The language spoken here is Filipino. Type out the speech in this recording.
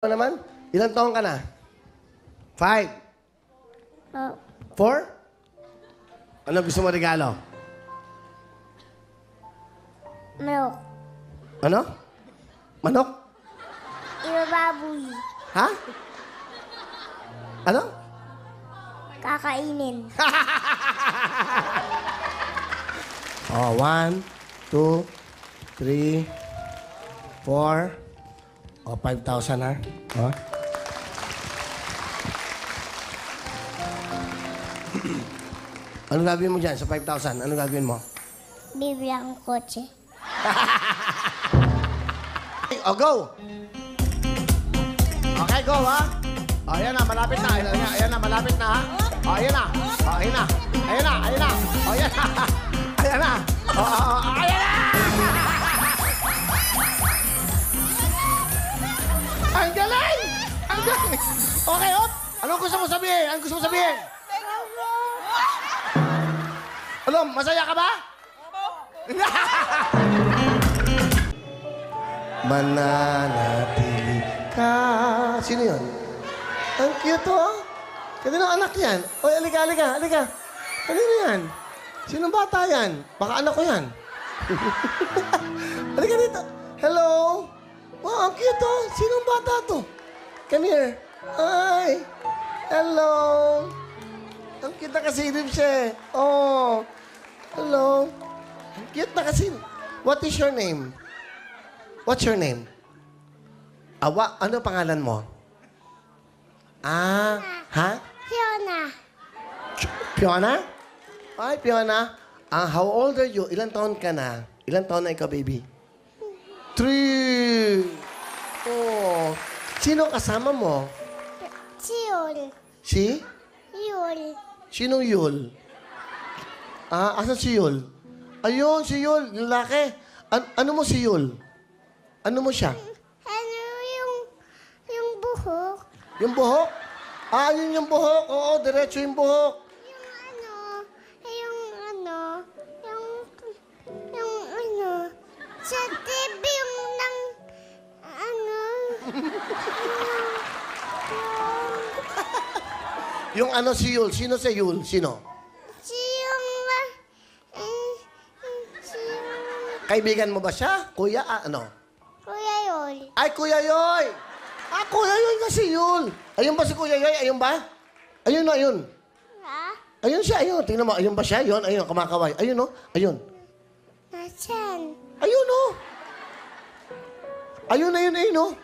Ano naman? Ilang taon ka na? 5? 4? Ano gusto mo regalo? Manok. Ano? Manok? Ibababoy. Ha? Ano? Kakainin. Oh, 1, 2, 3, 4. Oh, 5,000 ha? Oh. Anong gagawin mo dyan sa 5,000? Anong gagawin mo? Bibili akong kotse. Oh, go! Okay, go, ha? Oh, ayan na, malapit na. Ayan na, malapit na, ha? Oh, ayan na. Oh, ayan na. Ayan na, ayan na. Oh, ayan na. Ayan na. Ayan na! Ang galing! Ang galing! Okay, hop! Anong gusto mo sabihin? Anong gusto mo sabihin? Alam, masaya ka ba? Mananatili ka. Sino yun? Ang cute, oh. Kanino anak yan? Oy, alika. Kanino yan? Sinong bata yan? Baka anak ko yan. Alika dito. Hello? Wow, ang cute, oh. Sinong bata to? Come here. Hi. Hello. Ang cute na kasilip siya. Oh. Hello. Ang cute na kasilip. What is your name? What's your name? Ano pangalan mo? Ha? Fiona. Fiona? Hi, Fiona. How old are you? Ilan taon ka na? Ilan taon na ikaw, baby? 3. Oh. Sino kasama mo? Si Yul. Si? Yul. Sinong Yul? Asan si Yul? Ayun, si Yul. Yung laki. Ano mo si Yul? Ano mo siya? Ano yung buhok? Yung buhok? Yun yung buhok. Oo, diretso yung buhok. Sa TV yung Yung ano si Yul? Sino si Yul? Sino? si yung Kaibigan mo ba siya? Kuya, ano? Kuya Yul. Ay, Kuya Yoy! Kuya Yoy nga si Yul. Ayun ba si Kuya Yoy? Ayun ba? Ayun na, ayun. Ha? Ayun siya, ayun. Tingnan mo, ayun ba siya? Ayun, ayun, kumakaway. Ayun, no? Ayun. Nasaan? Ayun, no? Ayun, ayun, no?